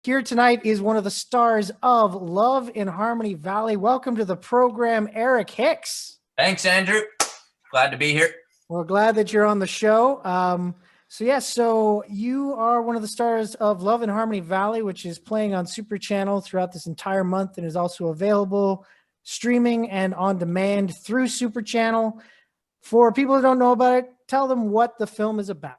Here tonight is one of the stars of Love in Harmony Valley. Welcome to the program, Eric Hicks. Thanks, Andrew. Glad to be here. We're glad that you're on the show. So you are one of the stars of Love in Harmony Valley, which is playing on Super Channel throughout this entire month and is also available streaming and on demand through Super Channel. For people who don't know about it, tell them what the film is about.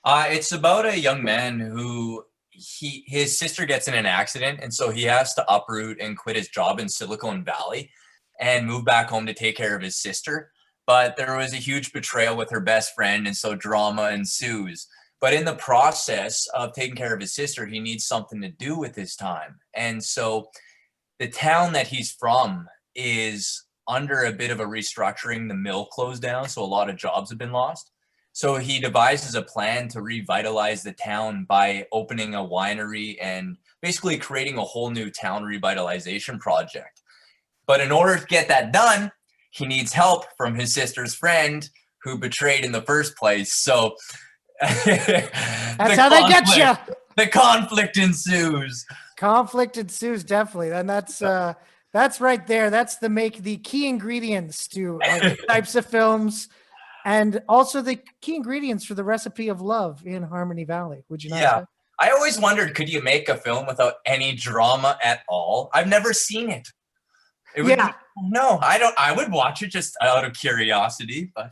It's about a young man who his sister gets in an accident, and so he has to uproot and quit his job in Silicon Valley and move back home to take care of his sister. But there was a huge betrayal with her best friend, and so drama ensues. But in the process of taking care of his sister, he needs something to do with his time. And so the town that he's from is under a bit of a restructuring. The mill closed down, so a lot of jobs have been lost. So he devises a plan to revitalize the town by opening a winery and basically creating a whole new town revitalization project. But in order to get that done, he needs help from his sister's friend who betrayed in the first place. So that's how they get you. The conflict ensues. Conflict ensues, definitely. And that's right there. That's the key ingredients to types of films. And also the key ingredients for the recipe of love in Harmony Valley. Would you not say? I always wondered, could you make a film without any drama at all? I've never seen it. No, I don't. I would watch it just out of curiosity, but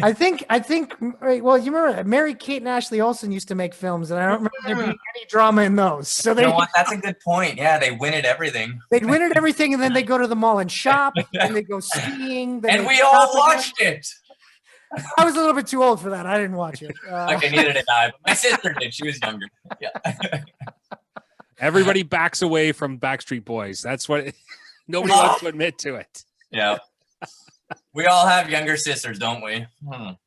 I think. Well, you remember Mary-Kate and Ashley Olsen used to make films, and I don't remember there being any drama in those. So you know what? That's a good point. Yeah, they win at everything. They'd win at everything, and then they go to the mall and shop, and they go skiing. And we all watched it. I was a little bit too old for that. I didn't watch it. Okay, neither did I. But my sister did. She was younger. Yeah. Everybody backs away from Backstreet Boys. That's what nobody wants to admit to it. Yeah. We all have younger sisters, don't we?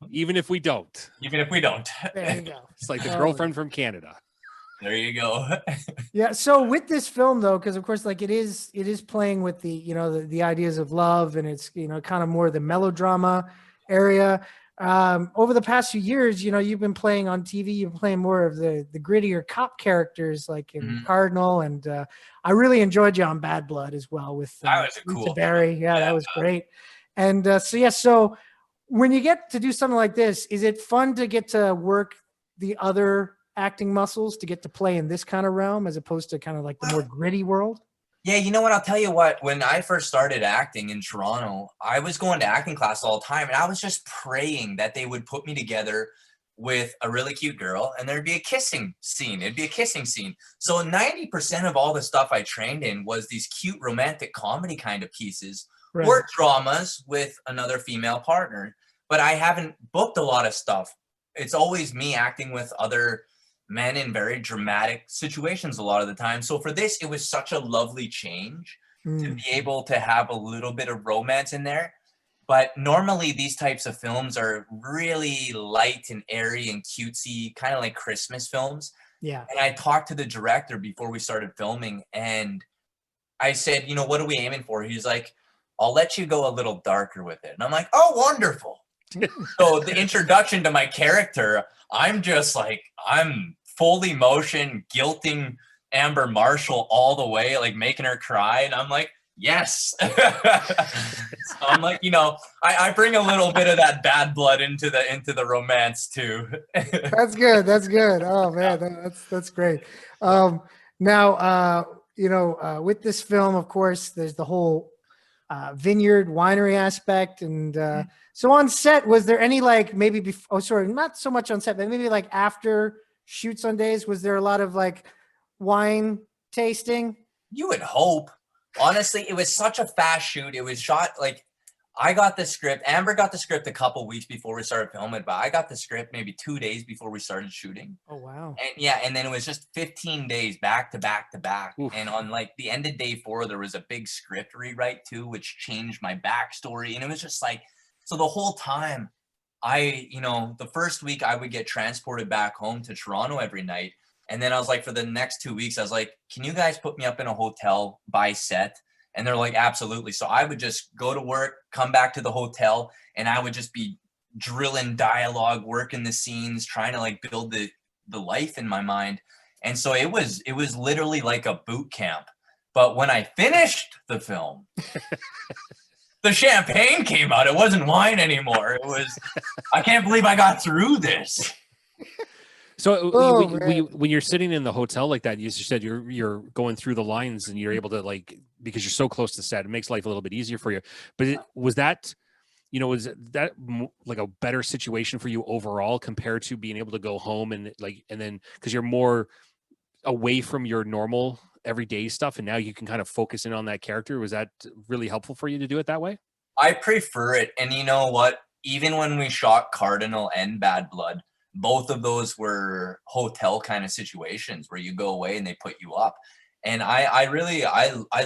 Even if we don't. Even if we don't. There you go. It's like the girlfriend from Canada. There you go. Yeah. So with this film, though, because of course, like it is playing with the ideas of love, and it's kind of more the melodrama area. Over the past few years, you've been playing on TV, you've been playing more of the grittier cop characters like in Cardinal, and I really enjoyed you on Bad Blood as well with that was cool. Barry. Yeah, that was great. And so when you get to do something like this, is it fun to get to work the other acting muscles to get to play in this kind of realm as opposed to kind of like the more gritty world? Yeah, you know what? I'll tell you what. When I first started acting in Toronto, I was going to acting class all the time, and I was just praying that they would put me together with a really cute girl, and there'd be a kissing scene. It'd be a kissing scene. So 90% of all the stuff I trained in was these cute romantic comedy kind of pieces, right, or dramas with another female partner. But I haven't booked a lot of stuff. It's always me acting with other men in very dramatic situations a lot of the time. So for this, it was such a lovely change to be able to have a little bit of romance in there. But normally these types of films are really light and airy and cutesy, kind of like Christmas films. Yeah. And I talked to the director before we started filming, and I said, what are we aiming for? He's like, I'll let you go a little darker with it. And I'm like, oh, wonderful. So the introduction to my character, I'm full emotion, guilting Amber Marshall all the way, like making her cry. And I'm like, yes. So I'm like, I bring a little bit of that bad blood into the romance too. That's good. Oh man, that's great. Now, with this film, of course, there's the whole vineyard winery aspect. And so on set, was there any maybe before, not so much on set, but maybe after shoots on days, was there a lot of wine tasting? You would hope. Honestly, it was such a fast shoot. It was shot I got the script. Amber got the script a couple weeks before we started filming, but I got the script maybe 2 days before we started shooting. Oh wow! And then it was just 15 days back to back to back. Oof. And on the end of day 4, there was a big script rewrite too, which changed my backstory. And it was just so the whole time, the first week I would get transported back home to Toronto every night. And then I was for the next 2 weeks, I was like, can you guys put me up in a hotel by set? And they're like, absolutely. So I would just go to work, come back to the hotel, and I would just be drilling dialogue, working the scenes, trying to build the life in my mind. And so it was literally like a boot camp. But when I finished the film, the champagne came out. It wasn't wine anymore. It was, I can't believe I got through this. So Oh, when you're sitting in the hotel like that, you said you're going through the lines and you're able to, like, because you're so close to set, it makes life a little bit easier for you. But was that like a better situation for you overall compared to being able to go home and then because you're more away from your normal everyday stuff and now you can kind of focus in on that character? Was that really helpful for you to do it that way? I prefer it. And you know what? Even when we shot Cardinal and Bad Blood, both of those were hotel kind of situations where you go away and they put you up. And I really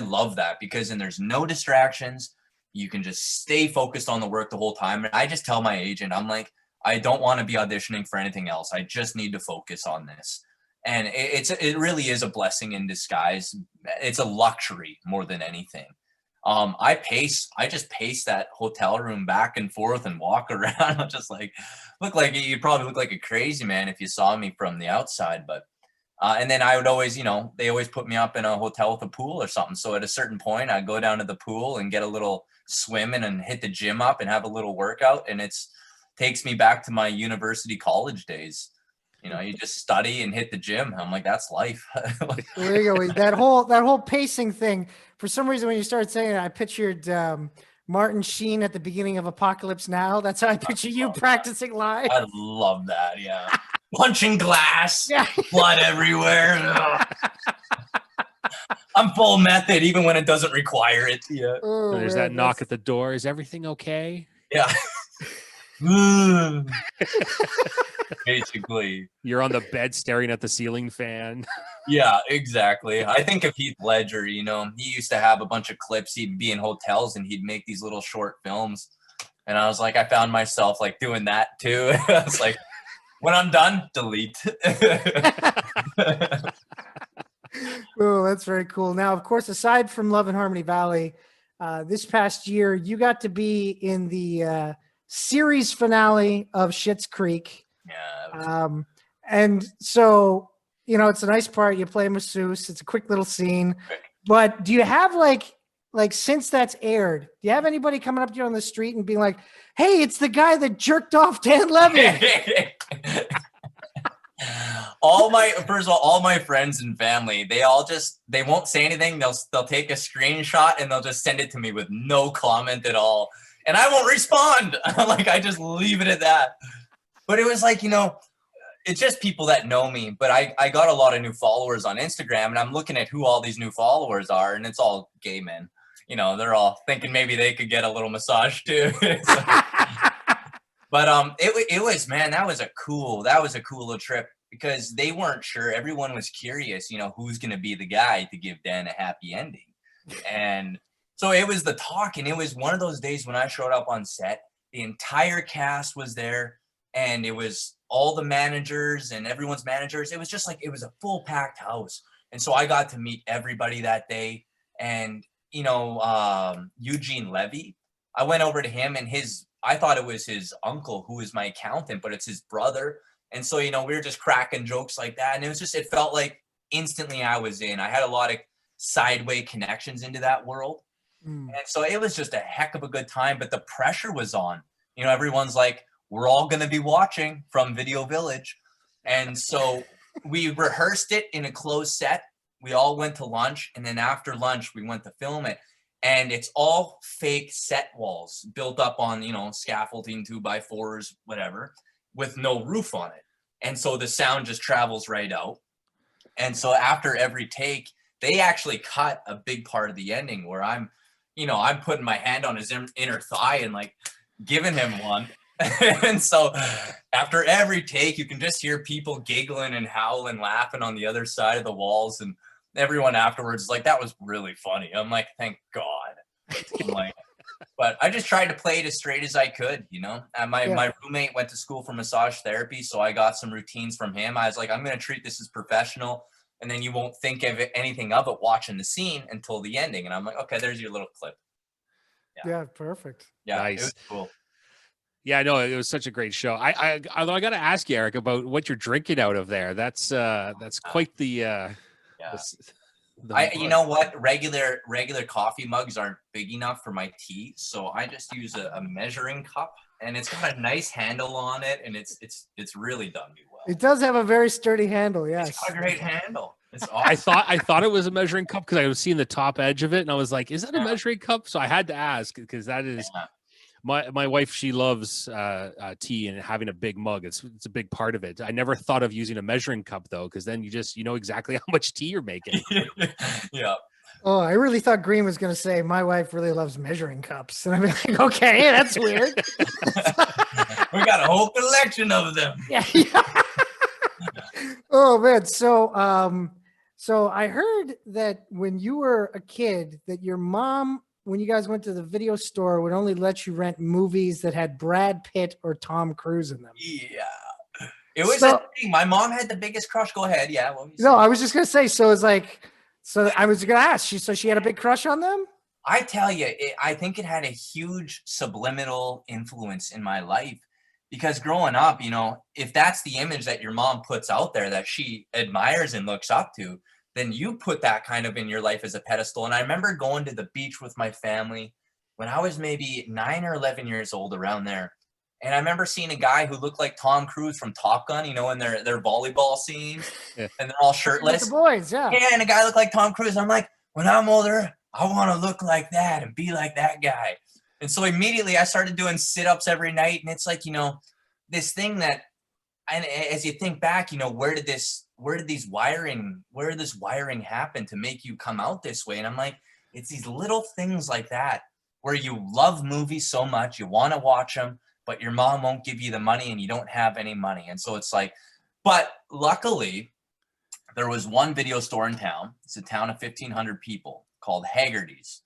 love that, because then there's no distractions. You can just stay focused on the work the whole time. And I just tell my agent, I'm like, I don't want to be auditioning for anything else. I just need to focus on this. And it really is a blessing in disguise. It's a luxury more than anything. I just pace that hotel room back and forth and walk around. I'm just like, you probably look like a crazy man if you saw me from the outside. But, and then I would always, they always put me up in a hotel with a pool or something. So at a certain point, I'd go down to the pool and get a little swim in and hit the gym up and have a little workout. And takes me back to my university college days. You just study and hit the gym. I'm like, that's life. There you go. That whole pacing thing. For some reason, when you started saying it, I pictured Martin Sheen at the beginning of Apocalypse Now. That's how I picture you practicing live. I love that. Yeah. Punching glass, Yeah. blood everywhere. I'm full method, even when it doesn't require it. Yeah. Oh, There's man, that knock at the door. Is everything okay? Yeah. Basically. You're on the bed staring at the ceiling fan. Yeah, exactly. I think of Heath Ledger, he used to have a bunch of clips. He'd be in hotels and he'd make these little short films. And I was like, I found myself like doing that too. I was like, when I'm done, delete. Oh, that's very cool. Now, of course, aside from Love and Harmony Valley, this past year, you got to be in the series finale of Schitts Creek. Yeah. And so, it's a nice part. You play masseuse. It's a quick little scene. But do you have like since that's aired, do you have anybody coming up to you on the street and being like, hey, it's the guy that jerked off Dan Levy? All my friends and family, they won't say anything. They'll take a screenshot and they'll just send it to me with no comment at all. And I won't respond. I just leave it at that. But it was like, it's just people that know me. But I got a lot of new followers on Instagram, and I'm looking at who all these new followers are, and it's all gay men. They're all thinking maybe they could get a little massage too. But it was, man, that was a cool little trip, because they weren't sure. Everyone was curious, who's going to be the guy to give Dan a happy ending. And so it was the talk, and it was one of those days when I showed up on set, the entire cast was there, and it was all the managers and everyone's managers. It was just like, it was a full packed house. And so I got to meet everybody that day. And, Eugene Levy, I went over to him, and I thought it was his uncle who was my accountant, but it's his brother. And so, we were just cracking jokes like that. And it felt like instantly I was in. I had a lot of sideway connections into that world. And so it was just a heck of a good time, but the pressure was on. Everyone's like, we're all going to be watching from Video Village. And so we rehearsed it in a closed set. We all went to lunch, and then after lunch, we went to film it. And it's all fake set walls built up on, scaffolding, 2x4s, whatever, with no roof on it. And so the sound just travels right out. And so after every take, they actually cut a big part of the ending where I'm putting my hand on his inner thigh and like giving him one. And so after every take, you can just hear people giggling and howling, laughing on the other side of the walls. And everyone afterwards is like, that was really funny. I'm like, thank God. I'm like, but I just tried to play it as straight as I could, And my roommate went to school for massage therapy, so I got some routines from him. I was like, I'm going to treat this as professional, and then you won't think of anything of it watching the scene until the ending. And I'm like, okay, there's your little clip. Yeah, perfect. Yeah, Nice. It was cool. Yeah, no, it was such a great show. Although I got to ask you, Eric, about what you're drinking out of there. That's quite the Yeah. You mug. know what? Regular coffee mugs aren't big enough for my tea, so I just use a measuring cup, and it's got a nice handle on it, and it's really done me well. It does have a very sturdy handle. Yes. It's got a great handle. It's awesome. I thought it was a measuring cup because I was seeing the top edge of it, and I was like, "Is that a measuring cup?" So I had to ask because that is my wife. She loves tea and having a big mug. It's a big part of it. I never thought of using a measuring cup though, because then you know exactly how much tea you're making. Yeah. Oh, I really thought Green was going to say my wife really loves measuring cups, and I'm like, okay, that's weird. We got a whole collection of them. Yeah. Oh man, so I heard that when you were a kid, that your mom, when you guys went to the video store, would only let you rent movies that had Brad Pitt or Tom Cruise in them. Yeah. It was a thing. My mom had the biggest crush. Go ahead. Yeah. No, I was just gonna say. So it's like, so I was gonna ask. She had a big crush on them. I tell you, I think it had a huge subliminal influence in my life because growing up, you know, if that's the image that your mom puts out there that she admires and looks up to, then you put that kind of in your life as a pedestal. And I remember going to the beach with my family when I was maybe 9 or 11 years old, around there. And I remember seeing a guy who looked like Tom Cruise from Top Gun, you know, in their volleyball scenes, and they're all shirtless. With the boys, yeah. Yeah, and a guy looked like Tom Cruise. I'm like, when I'm older, I want to look like that and be like that guy. And so immediately I started doing sit-ups every night. And it's like, you know, this thing that, and as you think back, you know, where did this wiring happen to make you come out this way? And I'm like, it's these little things like that where you love movies so much, you want to watch them, but your mom won't give you the money and you don't have any money. And so it's like, but luckily there was one video store in town. It's a town of 1,500 people called Haggerty's.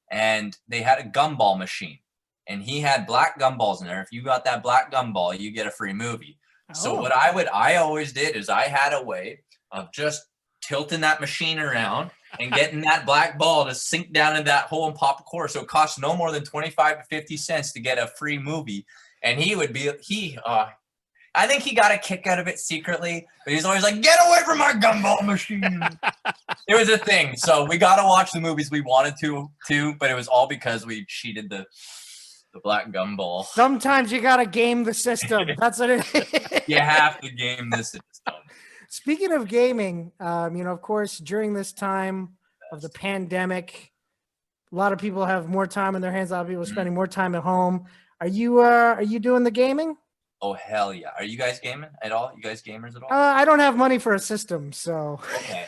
And they had a gumball machine, and he had black gumballs in there. If you got that black gumball, you get a free movie. So what I always did is I had a way of just tilting that machine around and getting that black ball to sink down in that hole and pop a quarter. So it cost no more than 25 to 50 cents to get a free movie. And I think he got a kick out of it secretly, but he's always like, get away from my gumball machine. It was a thing. So we got to watch the movies we wanted to, but it was all because we cheated the black gumball. Sometimes you got to game the system. That's what it is. You have to game the system. Speaking of gaming, you know, of course, during this time of the pandemic, a lot of people have more time in their hands. A lot of people are spending more time at home. Are you doing the gaming? Oh, hell yeah. Are you guys gaming at all? You guys gamers at all? I don't have money for a system, so. Okay.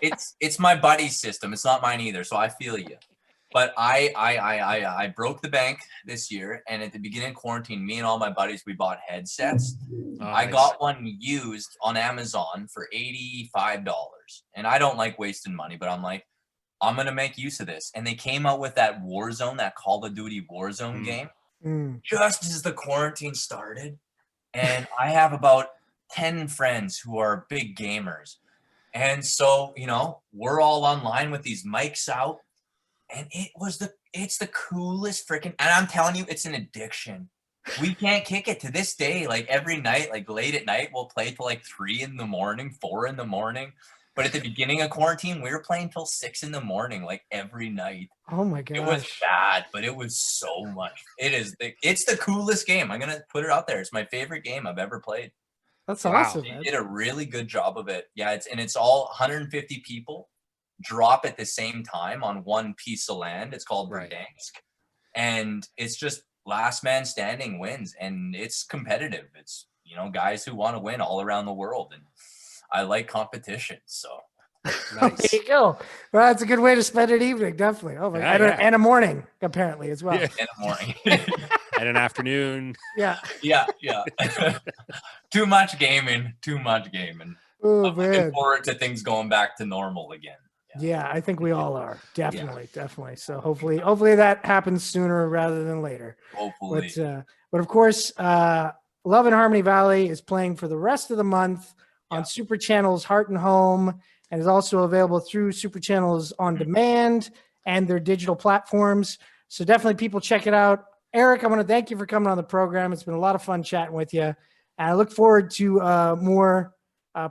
It's my buddy's system. It's not mine either, so I feel you. But I broke the bank this year, and at the beginning of quarantine, me and all my buddies, we bought headsets. I got one used on Amazon for $85. And I don't like wasting money, but I'm like, I'm going to make use of this. And they came out with that Warzone, that Call of Duty Warzone game. Just as the quarantine started, and I have about 10 friends who are big gamers, and so, you know, we're all online with these mics out, and it's the coolest freaking, and I'm telling you, it's an addiction. We can't kick it to this day. Like every night, like late at night, we'll play till like 3 in the morning, 4 in the morning. But at the beginning of quarantine, we were playing till 6 in the morning, like every night. Oh my gosh. It was bad, but it was so much. It's the coolest game. I'm going to put it out there. It's my favorite game I've ever played. That's awesome. They did a really good job of it. Yeah, it's all 150 people drop at the same time on one piece of land. It's called Verdansk. And it's just last man standing wins. And it's competitive. It's, you know, guys who want to win all around the world. And I like competition, so. Nice. There you go. Well, that's a good way to spend an evening, definitely. Oh my God. And a morning, apparently, as well. Yeah. And a morning. And an afternoon. Yeah. Yeah. Too much gaming. Oh, I'm looking forward to things going back to normal again. Yeah, I think we all are. Definitely. So hopefully that happens sooner rather than later. Hopefully. But of course, Love and Harmony Valley is playing for the rest of the month on Super Channels Heart and Home, and is also available through Super Channels On Demand and their digital platforms. So definitely people check it out. Eric, I want to thank you for coming on the program. It's been a lot of fun chatting with you. And I look forward to more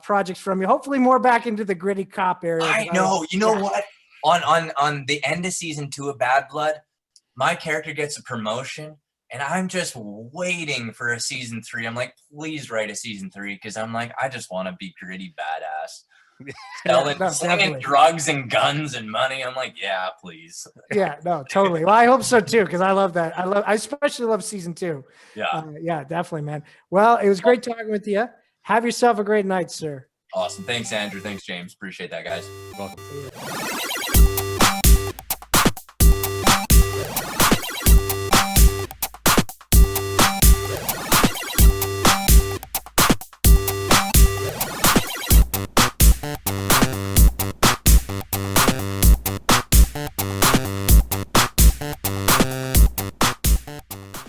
projects from you. Hopefully more back into the gritty cop area. I know. You know what? On the end of season 2 of Bad Blood, my character gets a promotion, and I'm just waiting for a season 3. I'm like, please write a season 3, because I'm like, I just want to be gritty badass. Selling drugs and guns and money. I'm like, yeah, please. Yeah, no, totally. Well, I hope so too, because I love that. I especially love season 2. Yeah. Yeah, definitely, man. Well, it was great talking with you. Have yourself a great night, sir. Awesome. Thanks, Andrew. Thanks, James. Appreciate that, guys. Welcome. See ya.